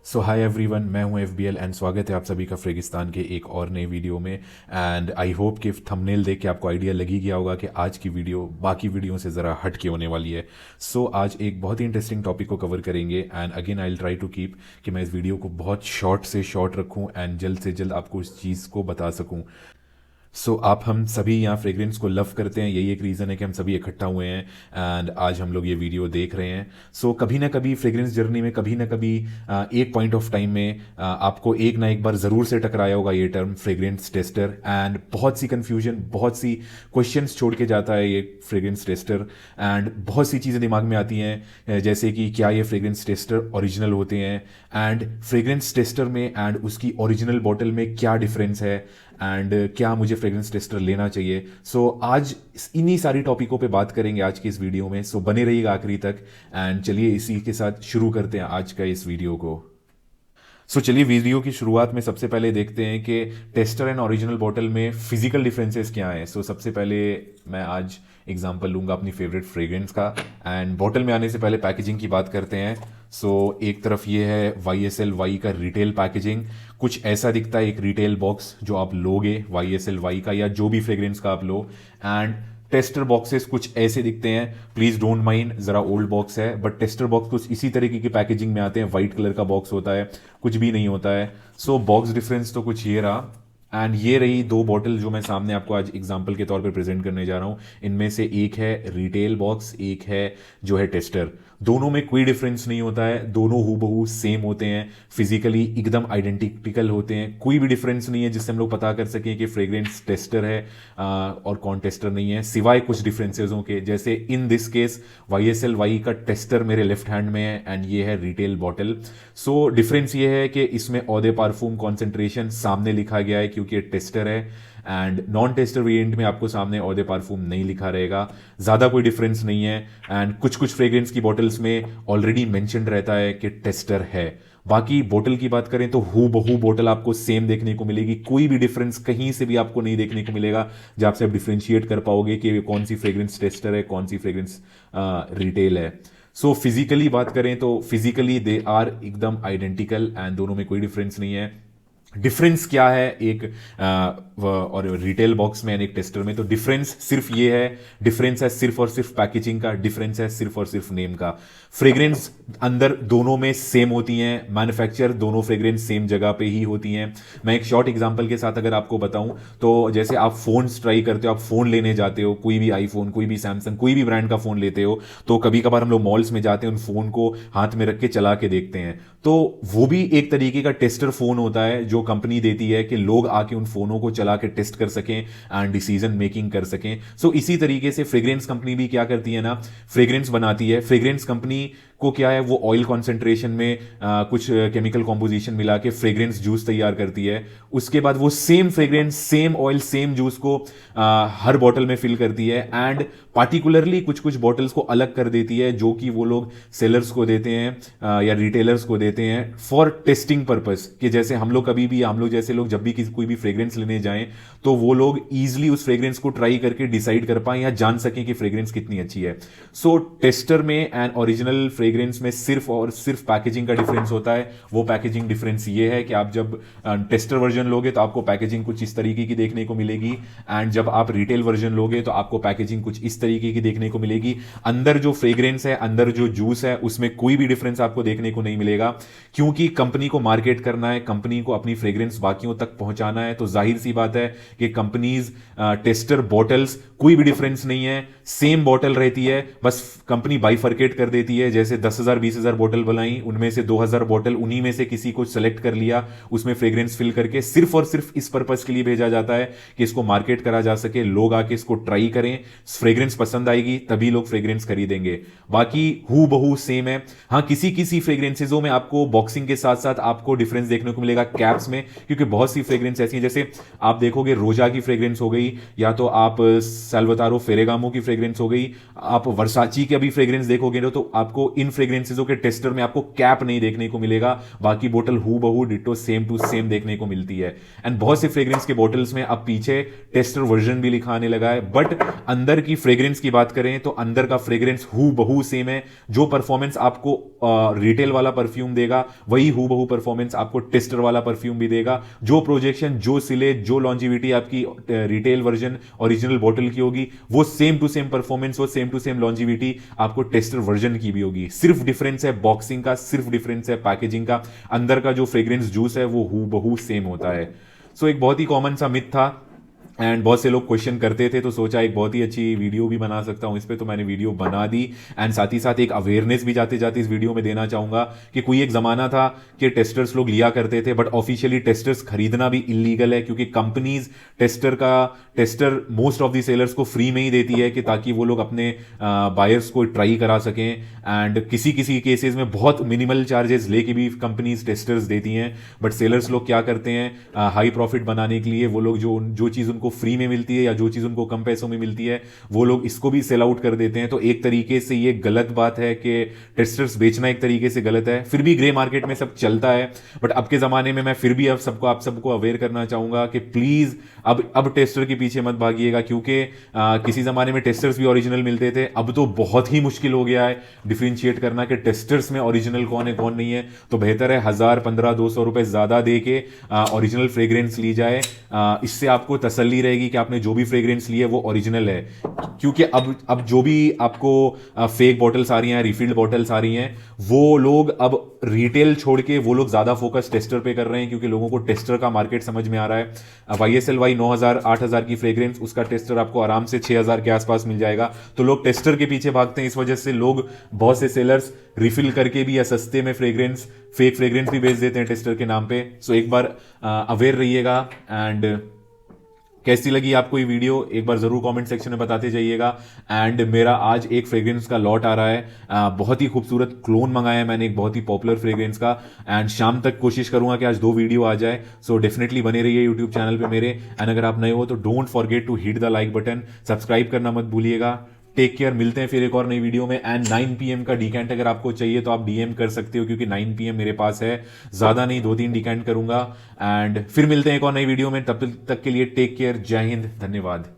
सो hi everyone, मैं हूं एफबीएल and स्वागत है आप सभी का फ्रेगिस्तान के एक और नए वीडियो में। एंड आई होप कि थंबनेल देख के आपको आइडिया लग ही गया होगा कि आज की वीडियो बाकी वीडियो से ज़रा हट के होने वाली है। सो आज एक बहुत ही इंटरेस्टिंग टॉपिक को कवर करेंगे and again I will try to keep कि मैं इस वीडियो को बहुत शॉर्ट से शॉर्ट रखूं एंड जल्द से जल्द आपको इस चीज़ को बता सकूं। आप हम सभी यहाँ फ्रेग्रेंस को लव करते हैं, यही एक रीज़न है कि हम सभी इकट्ठा हुए हैं एंड आज हम लोग ये वीडियो देख रहे हैं। कभी ना कभी फ्रेग्रेंस जर्नी में कभी ना कभी एक पॉइंट ऑफ टाइम में आपको एक ना एक बार ज़रूर से टकराया होगा ये टर्म फ्रेग्रेंस टेस्टर। एंड बहुत सी कन्फ्यूजन, बहुत सी क्वेश्चंस छोड़ के जाता है ये फ्रेग्रेंस टेस्टर। एंड बहुत सी चीज़ें दिमाग में आती हैं जैसे कि क्या ये फ्रेग्रेंस टेस्टर ओरिजिनल होते हैं एंड फ्रेग्रेंस टेस्टर में एंड उसकी ओरिजिनल बॉटल में क्या डिफरेंस है एंड क्या मुझे फ्रेग्रेंस टेस्टर लेना चाहिए। आज इन्हीं सारी टॉपिकों पे बात करेंगे आज की इस वीडियो में। बने रहिएगा आखिरी तक एंड चलिए इसी के साथ शुरू करते हैं आज का इस वीडियो को। चलिए वीडियो की शुरुआत में सबसे पहले देखते हैं कि टेस्टर एंड ओरिजिनल बॉटल में फिजिकल डिफरेंसेस क्या हैं। सबसे पहले मैं आज एग्जांपल लूंगा अपनी फेवरेट फ्रेग्रेंस का एंड बॉटल में आने से पहले पैकेजिंग की बात करते हैं। एक तरफ ये है YSL-Y का रिटेल पैकेजिंग, कुछ ऐसा दिखता है एक रिटेल बॉक्स जो आप लोगे YSL-Y का या जो भी फ्रेग्रेंस का आप लो। एंड टेस्टर बॉक्सेस कुछ ऐसे दिखते हैं, प्लीज डोंट माइंड, जरा ओल्ड बॉक्स है बट टेस्टर बॉक्स कुछ इसी तरीके की पैकेजिंग में आते हैं। व्हाइट कलर का बॉक्स होता है, कुछ भी नहीं होता है। बॉक्स डिफरेंस तो कुछ ये रहा। एंड ये रही दो बॉटल जो मैं सामने आपको आज एग्जांपल के तौर पे प्रेजेंट करने जा रहा हूं। इनमें से एक है रिटेल बॉक्स, एक है जो है टेस्टर। दोनों में कोई डिफरेंस नहीं होता है, दोनों हूबहू सेम होते हैं, फिजिकली एकदम आइडेंटिकल होते हैं। कोई भी डिफरेंस नहीं है जिससे हम लोग पता कर सकें कि फ्रेग्रेंस टेस्टर है और कौन टेस्टर नहीं है, सिवाय कुछ डिफरेंसेसों के। जैसे इन दिस केस YSL-Y का टेस्टर मेरे लेफ्ट हैंड में है एंड ये है रिटेल बॉटल। डिफरेंस ये है कि इसमें ऑ दे पारफ्यूम कॉन्सेंट्रेशन सामने लिखा गया है क्योंकि ये टेस्टर है एंड नॉन टेस्टर वेरिएंट में आपको सामने ऑ दे पारफ्यूम नहीं लिखा रहेगा। ज़्यादा कोई डिफरेंस नहीं है एंड कुछ कुछ फ्रेग्रेंस की बॉटल्स में ऑलरेडी मेंशन रहता है कि टेस्टर है। बाकी बोतल की बात करें तो हु बहू बोतल आपको सेम देखने को मिलेगी, कोई भी डिफरेंस कहीं से भी आपको नहीं देखने को मिलेगा जहां से आप डिफ्रेंशिएट कर पाओगे कि कौन सी फ्रेग्रेंस टेस्टर है, कौन सी फ्रेग्रेंस रिटेल है। फिजिकली बात करें तो फिजिकली दे आर एकदम आइडेंटिकल एंड दोनों में कोई डिफरेंस नहीं है। डिफरेंस क्या है एक और रिटेल बॉक्स में एक टेस्टर में? तो डिफरेंस सिर्फ ये है, डिफरेंस है सिर्फ और सिर्फ पैकेजिंग का, डिफरेंस है सिर्फ और सिर्फ नेम का। फ्रेग्रेंस अंदर दोनों में सेम होती हैं, मैन्युफैक्चर दोनों फ्रेग्रेंस सेम जगह पे ही होती हैं। मैं एक शॉर्ट एग्जांपल के साथ अगर आपको बताऊं तो जैसे आप फोन ट्राई करते हो, आप फोन लेने जाते हो, कोई भी आईफोन, कोई भी सैमसंग, कोई भी ब्रांड का फोन लेते हो, तो कभी कभार हम लोग मॉल्स में जाते हैं, उन फोन को हाथ में रख के चला के देखते हैं, तो वो भी एक तरीके का टेस्टर फोन होता है जो कंपनी देती है कि लोग आके उन फोनों को चला के टेस्ट कर सकें एंड डिसीजन मेकिंग कर सकें। इसी तरीके से फ्रेग्रेंस कंपनी भी क्या करती है ना, फ्रेग्रेंस बनाती है। फ्रेग्रेंस कंपनी को क्या है, वो ऑयल कॉन्सेंट्रेशन में कुछ केमिकल कॉम्पोजिशन मिला के फ्रेग्रेंस जूस तैयार करती है। उसके बाद वो same fragrance, same oil, same juice को हर बॉटल में फिल करती है एंड पार्टिकुलरली कुछ कुछ बॉटल्स को अलग कर देती है जो कि वो लोग सेलर्स को देते हैं या रिटेलर्स को देते हैं फॉर टेस्टिंग पर्पस। कि जैसे हम लोग कभी भी, हम लोग जैसे लोग जब भी किसी कोई भी फ्रेग्रेंस लेने जाएं तो वो लोग ईजिली उस फ्रेग्रेंस को ट्राई करके डिसाइड कर पाए या जान सकें कि फ्रेग्रेंस कितनी अच्छी है। टेस्टर में एंड ओरिजिनल फ्रेग्रेंस में सिर्फ और सिर्फ पैकेजिंग का डिफरेंस होता है। वो पैकेजिंग डिफरेंस ये है कि आप जब टेस्टर वर्जन लोगे तो आपको पैकेजिंग कुछ इस तरीके की देखने को मिलेगी एंड जब आप रिटेल वर्जन लोगे तो आपको पैकेजिंग कुछ इस तरीके की देखने को मिलेगी। अंदर जो फ्रेग्रेंस है, अंदर जो जूस है, उसमें कोई भी डिफरेंस आपको देखने को नहीं मिलेगा क्योंकि कंपनी को मार्केट करना है, कंपनी को अपनी फ्रेग्रेंस बाकियों तक पहुंचाना है। तो जाहिर सी बात है कि कंपनीज टेस्टर बॉटल्स कोई भी डिफरेंस नहीं है, सेम बॉटल रहती है, बस कंपनी बाइफरकेट कर देती है। जैसे 10,000 20,000 बॉटल बनाई, उनमें से 2,000 बॉटल उन्हीं में से किसी को सेलेक्ट कर लिया, उसमें फ्रेग्रेंस फिल करके सिर्फ और सिर्फ इस पर्पस के लिए भेजा जाता है कि इसको मार्केट करा जा सके, लोग आके इसको ट्राई करें, फ्रेग्रेंस पसंद आएगी तभी लोग फ्रेग्रेंस खरीदेंगे। बाकी हु बहू सेम है। हाँ, किसी किसी फ्रेग्रेंसेजों में आपको बॉक्सिंग के साथ साथ आपको डिफरेंस देखने को मिलेगा कैप्स में, क्योंकि बहुत सी फ्रेग्रेंस ऐसी हैं, जैसे आप देखोगे रोजा की फ्रेग्रेंस हो गई, या तो आप साल्वातारो फेरेगामो की फ्रेग्रेंस हो गई, आप वर्साची की अभी फ्रेग्रेंस देखोगे तो आपको इन फ्रेग्रेंसेजों के टेस्टर में आपको कैप नहीं देखने को मिलेगा, बाकी बोतल हु बहू डिट्टो सेम टू सेम देखने को मिलती है। एंड बहुत से फ्रेग्रेंस के बॉटल्स में अब पीछे टेस्टर वर्जन भी लिखा आने लगा है, बट अंदर की फ्रेग्रेंस की बात करें तो अंदर का फ्रेग्रेंस हु बहू सेम है। जो परफॉर्मेंस आपको रिटेल वाला परफ्यूम देगा वही हूबहू परफॉर्मेंस आपको टेस्टर वाला परफ्यूम भी देगा। जो प्रोजेक्शन, जो सिलेज, जो लॉन्जिविटी आपकी रिटेल वर्जन ओरिजिनल बॉटल की होगी, वो सेम टू सेम परफॉर्मेंस, वो सेम टू सेम लॉन्जिविटी आपको टेस्टर वर्जन की भी होगी। सिर्फ डिफरेंस है बॉक्सिंग का, सिर्फ डिफरेंस है पैकेजिंग का। अंदर का जो फ्रेग्रेंस जूस है वो हूबहू सेम होता है। सो एक बहुत ही कॉमन सा मिथ था एंड बहुत से लोग क्वेश्चन करते थे, तो सोचा एक बहुत ही अच्छी वीडियो भी बना सकता हूं इस पे, तो मैंने वीडियो बना दी। एंड साथ ही साथ एक अवेयरनेस भी जाते जाते इस वीडियो में देना चाहूंगा कि कोई एक जमाना था कि टेस्टर्स लोग लिया करते थे, बट ऑफिशियली टेस्टर्स खरीदना भी इलीगल है, क्योंकि companies tester most of the sellers को फ्री में ही देती है कि ताकि वो लोग अपने बायर्स को ट्राई करा सकें। एंड किसी किसी केसेस में बहुत मिनिमल चार्जेस लेके भी कंपनीज टेस्टर्स देती हैं, बट सेलर्स लोग क्या करते हैं, हाई प्रॉफिट बनाने के लिए वो लोग जो चीज़ उनको फ्री में मिलती है या जो चीज़ उनको कम पैसों में मिलती है वो लोग इसको भी सेल आउट कर देते हैं। तो एक तरीके से ये गलत बात है कि टेस्टर्स बेचना एक तरीके से गलत है। फिर भी ग्रे मार्केट में सब चलता है, बट अब के ज़माने में मैं फिर भी आप सबको अवेयर करना चाहूँगा कि प्लीज़ अब टेस्टर के पीछे मत भागिएगा, क्योंकि किसी ज़माने में टेस्टर्स भी ओरिजिनल मिलते थे, अब तो बहुत ही मुश्किल हो गया है डिफ्रेंशिएट करना कि टेस्टर्स में ओरिजिनल कौन है कौन नहीं है। तो बेहतर है 1000, 15, 200 रुपए ज़्यादा दे के ओरिजिनल फ्रेग्रेंस ली जाए। इससे आपको तसल्ली रहेगी कि आपने जो भी फ्रेग्रेंस ली है वो ओरिजिनल है, क्योंकि अब जो भी आपको फेक बॉटल्स आ रही हैं, रिफिल्ड बॉटल्स आ रही हैं, वो लोग अब रिटेल छोड़ के वो लोग ज्यादा फोकस टेस्टर पे कर रहे हैं, क्योंकि लोगों को टेस्टर का मार्केट समझ में आ रहा है। YSL 9000 8000 की फ्रेग्रेंस, उसका टेस्टर आपको आराम से 6000 के आसपास मिल जाएगा। तो लोग टेस्टर के पीछे भागते हैं, इस वजह से लोग बहुत से सेलर्स रिफिल करके भी या सस्ते में फेक फ्रेग्रेंस भी बेच देते हैं टेस्टर के नाम पे। सो एक बार अवेयर रहिएगा। एंड कैसी लगी आपको ये वीडियो एक बार जरूर कमेंट सेक्शन में बताते जाइएगा। एंड मेरा आज एक फ्रेग्रेंस का लॉट आ रहा है, बहुत ही खूबसूरत क्लोन मंगाया है मैंने एक बहुत ही पॉपुलर फ्रेग्रेंस का। एंड शाम तक कोशिश करूंगा कि आज 2 वीडियो आ जाए। सो डेफिनेटली बने रहिए यूट्यूब चैनल पे मेरे। एंड अगर आप नए हो तो don't forget to hit the like button, subscribe करना मत भूलिएगा। टेक केयर, मिलते हैं फिर एक और नई वीडियो में। एंड 9 PM का डिकेंट अगर आपको चाहिए तो आप DM कर सकते हो, क्योंकि 9 PM मेरे पास है, ज्यादा नहीं 2-3 डिकेंट करूंगा। एंड फिर मिलते हैं एक और नई वीडियो में, तब तक के लिए टेक केयर, जय हिंद, धन्यवाद।